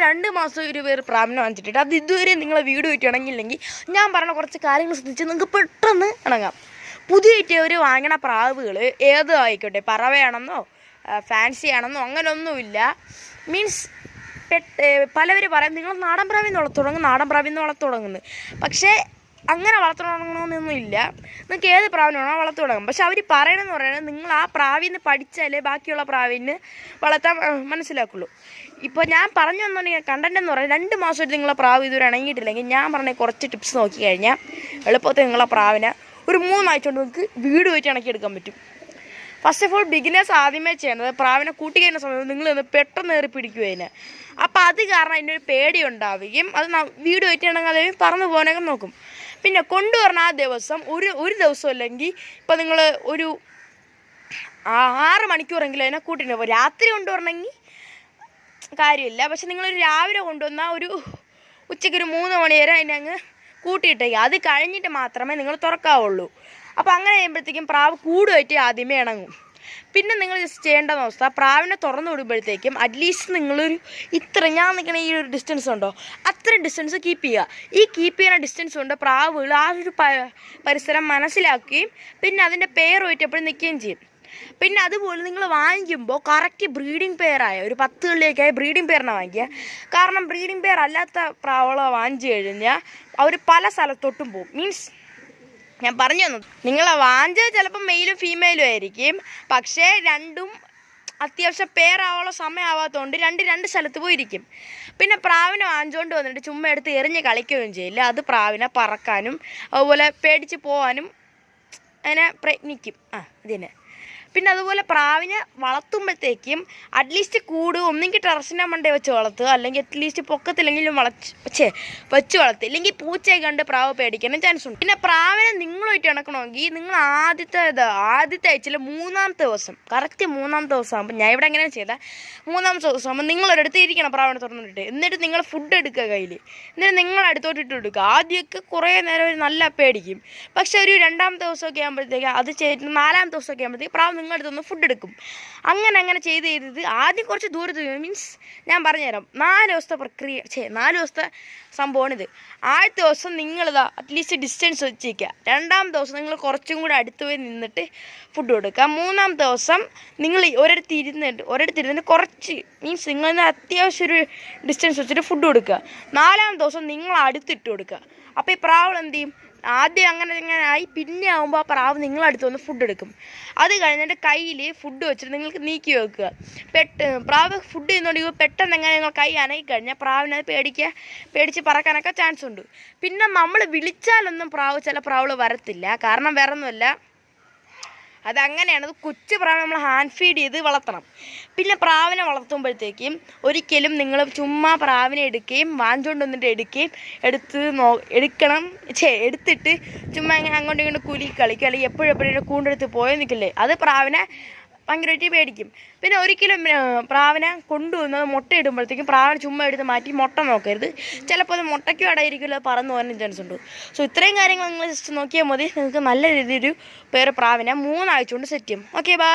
ഞാൻ 2 മാസം ഒരു പേര് പ്രാവിനെ വാങ്ങിച്ചിട്ട് അത് ഇതുവരെ നിങ്ങളെ വീഡിയോ ഇട്ടിണങ്ങില്ലെങ്കിൽ ഞാൻ പറഞ്ഞ കുറച്ച് കാര്യങ്ങൾ ശ്രദ്ധിച്ച് നിങ്ങൾക്ക് പെട്ടെന്ന് ഇണങ്ങാം. പുതിയ ഒരു വാങ്ങണ പ്രാവുകൾ ഏത് ആയിക്കോട്ടെ, പറവയാണെന്നോ ഫാൻസി ആണെന്നോ അങ്ങനെയൊന്നുമില്ല. മീൻസ് പലവർ പറയും നിങ്ങൾ നാടൻ പ്രാവിൽ നിന്ന് വളർത്തു തുടങ്ങുന്നത്. പക്ഷേ അങ്ങനെ വളർത്തു തുടങ്ങണമെന്നൊന്നും ഇല്ല. നിങ്ങൾക്ക് ഏത് പ്രാവിനാണോ വളർത്തു തുടങ്ങും. പക്ഷെ അവർ പറയണമെന്ന് പറയുന്നത് നിങ്ങൾ ആ പ്രാവിൽ നിന്ന് പഠിച്ചാലേ ബാക്കിയുള്ള പ്രാവിന് വളർത്താൻ മനസ്സിലാക്കുള്ളൂ. ഇപ്പോൾ ഞാൻ പറഞ്ഞു തന്നിട്ടുണ്ടെങ്കിൽ കണ്ടന്റ് എന്ന് പറയുന്നത് 2 മാസമായിട്ട് നിങ്ങളെ പ്രാവ് ഇതുവരെ ഇണങ്ങിയിട്ടില്ലെങ്കിൽ ഞാൻ പറഞ്ഞ കുറച്ച് ടിപ്സ് നോക്കി കഴിഞ്ഞാൽ എളുപ്പത്തിൽ നിങ്ങളെ പ്രാവിനെ ഒരു 3 ആഴ്ച കൊണ്ട് നിങ്ങൾക്ക് വീട് വെച്ച് ഇണക്കിയെടുക്കാൻ പറ്റും. ഫസ്റ്റ് ഓഫ് ഓൾ ബിഗിനേഴ്സ് ആദ്യമേ ചെയ്യുന്നത് പ്രാവിനെ കൂട്ടി കഴിഞ്ഞ സമയത്ത് നിങ്ങൾ പെട്ടെന്ന് കയറി പിടിക്കും അതിനെ. അപ്പോൾ അത് കാരണം അതിനൊരു പേടി ഉണ്ടാവുകയും അത് വീട് വെച്ചിട്ടുണ്ടെങ്കിൽ അത് പറന്നു പോകാനൊക്കെ നോക്കും. പിന്നെ കൊണ്ടുവരണ ആ ദിവസം ഒരു ദിവസം അല്ലെങ്കിൽ ഇപ്പോൾ നിങ്ങൾ ഒരു 6 മണിക്കൂറെങ്കിലും അതിനെ കൂട്ടിയിട്ട് പോകും. രാത്രി കൊണ്ടുവരണമെങ്കിൽ കാര്യമില്ല. പക്ഷെ നിങ്ങളൊരു രാവിലെ കൊണ്ടുവന്നാൽ ഒരു ഉച്ചയ്ക്ക് ഒരു 3 മണി വരെ അതിനെ അങ്ങ് കൂട്ടിയിട്ടേക്കുക. അത് കഴിഞ്ഞിട്ട് മാത്രമേ നിങ്ങൾ തുറക്കാവുള്ളൂ. അപ്പോൾ അങ്ങനെ ചെയ്യുമ്പോഴത്തേക്കും പ്രാവ് കൂടുമായിട്ട് ആദ്യമേ ഇണങ്ങും. പിന്നെ നിങ്ങൾ ജസ്റ്റ് ചെയ്യേണ്ട അവസ്ഥ പ്രാവിനെ തുറന്നു വിടുമ്പോഴത്തേക്കും അറ്റ്ലീസ്റ്റ് നിങ്ങളൊരു ഞാൻ നിൽക്കണ ഈ ഒരു ഡിസ്റ്റൻസ് ഉണ്ടോ അത്രയും ഡിസ്റ്റൻസ് കീപ്പ് ചെയ്യുക. ഈ കീപ്പ് ചെയ്യുന്ന ഡിസ്റ്റൻസ് കൊണ്ട് പ്രാവുകൾ ആ ഒരു പരിസരം മനസ്സിലാക്കുകയും പിന്നെ അതിൻ്റെ പെയറുമായിട്ട് എപ്പോഴും നിൽക്കുകയും ചെയ്യും. പിന്നെ അതുപോലെ നിങ്ങൾ വാങ്ങിക്കുമ്പോൾ കറക്റ്റ് ബ്രീഡിംഗ് പെയറായ ഒരു 10 കളിലേക്കായ ബ്രീഡിംഗ് പെയറിനെ വാങ്ങിക്കുക. കാരണം ബ്രീഡിംഗ് പെയർ അല്ലാത്ത പ്രാവുകളെ വാങ്ങിച്ചു കഴിഞ്ഞാൽ അവർ പല സ്ഥലത്തോട്ടും പോകും. മീൻസ് ഞാൻ പറഞ്ഞു തന്നത് നിങ്ങളെ വാങ്ങിച്ചത് ചിലപ്പോൾ മെയിലും ഫീമെയിലും ആയിരിക്കും. പക്ഷേ രണ്ടും അത്യാവശ്യം പെയറാവാനുള്ള സമയമാവാത്തതുകൊണ്ട് രണ്ട് സ്ഥലത്ത് പോയിരിക്കും. പിന്നെ പ്രാവിനെ വാങ്ങിച്ചുകൊണ്ട് വന്നിട്ട് ചുമ്മാ എടുത്ത് എറിഞ്ഞ് കളിക്കുകയും ചെയ്യില്ല. അത് പ്രാവിനെ പറക്കാനും അതുപോലെ പേടിച്ച് പോകാനും അതിനെ പ്രയത്നിക്കും. ഇതിനെ പിന്നെ അതുപോലെ പ്രാവിനെ വളർത്തുമ്പോഴത്തേക്കും അറ്റ്ലീസ്റ്റ് കൂട് ഒന്നെങ്കിൽ ടെറസിൻ്റെ മണ്ടേ വെച്ച് വളർത്തുക, അല്ലെങ്കിൽ അറ്റ്ലീസ്റ്റ് പൊക്കത്തില്ലെങ്കിലും വെച്ച് വളർത്തുക. ഇല്ലെങ്കിൽ പൂച്ചയെ കണ്ട് പ്രാവ് പേടിക്കാനും ചാൻസ് ഉണ്ട്. പിന്നെ പ്രാവിനെ നിങ്ങളുമായിട്ട് ഇണക്കണമെങ്കിൽ നിങ്ങൾ ആദ്യത്തെ ആഴ്ചയിൽ 3-ാമത്തെ ദിവസം കറക്റ്റ് 3-ാമത്തെ ദിവസം ആകുമ്പോൾ ഞാൻ ഇവിടെ എങ്ങനെയാണ് ചെയ്താൽ 3-ാമത്തെ ദിവസം ആകുമ്പോൾ നിങ്ങളൊരിടത്ത് ഇരിക്കണം പ്രാവിനെ തുറന്നിട്ട്. എന്നിട്ട് നിങ്ങൾ ഫുഡ് എടുക്കുക കയ്യിൽ. എന്നിട്ട് നിങ്ങൾ അടുത്തോട്ട് ഇട്ട് കൊടുക്കുക. ആദ്യമൊക്കെ കുറേ നേരം ഒരു നല്ല പേടിക്കും. പക്ഷെ ഒരു 2-ാമത്തെ ദിവസമൊക്കെ ആകുമ്പോഴത്തേക്ക് അത് ചെയ്തിട്ട് 4-ാമത്തെ ദിവസമൊക്കെ ആകുമ്പോഴത്തേക്ക് പ്രാവ് നിങ്ങളുടെ അടുത്തൊന്ന് ഫുഡ് എടുക്കും. അങ്ങനെ ചെയ്ത് ആദ്യം കുറച്ച് ദൂരത്ത് മീൻസ് ഞാൻ പറഞ്ഞുതരാം 4 ദിവസത്തെ പ്രക്രിയ 4 ദിവസത്തെ സംഭവമാണിത്. ആദ്യത്തെ ദിവസം നിങ്ങളിതാ അറ്റ്ലീസ്റ്റ് ഡിസ്റ്റൻസ് വെച്ചിരിക്കുക. 2-ാമത്തെ ദിവസം നിങ്ങൾ കുറച്ചും കൂടി അടുത്ത് പോയി നിന്നിട്ട് ഫുഡ് കൊടുക്കുക. 3-ാമത്തെ ദിവസം നിങ്ങൾ ഒരിടത്തിരുന്നിട്ട് കുറച്ച് മീൻസ് നിങ്ങൾ അത്യാവശ്യം ഒരു ഡിസ്റ്റൻസ് വെച്ചിട്ട് ഫുഡ് കൊടുക്കുക. 4-ാമത്തെ ദിവസം നിങ്ങൾ അടുത്തിട്ട് കൊടുക്കുക. അപ്പോൾ ഈ പ്രാവ് എന്ത് ചെയ്യും, ആദ്യം അങ്ങനെ ആയി പിന്നെ ആകുമ്പോൾ ആ പ്രാവ് നിങ്ങളടുത്ത് വന്ന് ഫുഡ് എടുക്കും. അത് കഴിഞ്ഞിട്ട് കയ്യിൽ ഫുഡ് വെച്ചിട്ട് നിങ്ങൾക്ക് നീക്കി വെക്കുക. പ്രാവ് ഫുഡ് ചെയ്യുന്നുണ്ടെങ്കിൽ പെട്ടെന്ന് എങ്ങനെ നിങ്ങൾ കൈ അനക്കി കഴിഞ്ഞാൽ പ്രാവിനത് പേടിച്ച് പറക്കാനൊക്കെ ചാൻസ് ഉണ്ട്. പിന്നെ നമ്മൾ വിളിച്ചാലൊന്നും ചില പ്രാവുകൾ വരത്തില്ല. കാരണം വേറെ ഒന്നുമല്ല, അതങ്ങനെയാണ്. അത് കൊച്ചു പ്രാവിനെ നമ്മൾ ഹാൻഡ് ഫീഡ് ചെയ്ത് വളർത്തണം. പിന്നെ പ്രാവിനെ വളർത്തുമ്പോഴത്തേക്കും ഒരിക്കലും നിങ്ങൾ ചുമ്മാ പ്രാവിനെ എടുക്കുകയും വാങ്ങിച്ചുകൊണ്ട് വന്നിട്ട് എടുത്തിട്ട് ചുമ്മാ ഇങ്ങനെ അങ്ങോട്ടും ഇങ്ങോട്ട് കളിക്കുക, അല്ലെങ്കിൽ എപ്പോഴും കൂണ്ടെടുത്ത് പോയി നിൽക്കില്ലേ, അത് പ്രാവിനെ ഭയങ്കരമായിട്ട് പേടിക്കും. പിന്നെ ഒരിക്കലും പ്രാവിനെ കൊണ്ടുവന്നത് മുട്ട ഇടുമ്പോഴത്തേക്കും പ്രാവിനെ ചുമ്മാ എടുത്ത് മാറ്റി മുട്ട നോക്കരുത്. ചിലപ്പോൾ അത് മുട്ടയ്ക്കും അടയിരിക്കില്ല, പറന്നു പോകാനും ചാൻസ് ഉണ്ട്. സോ ഇത്രയും കാര്യങ്ങൾ നിങ്ങൾ ജസ്റ്റ് നോക്കിയാൽ മതി. നിങ്ങൾക്ക് നല്ല രീതിയിൽ വേറെ പ്രാവിനെ 3 ആഴ്ച കൊണ്ട് സെറ്റ് ചെയ്യും. Okay, by.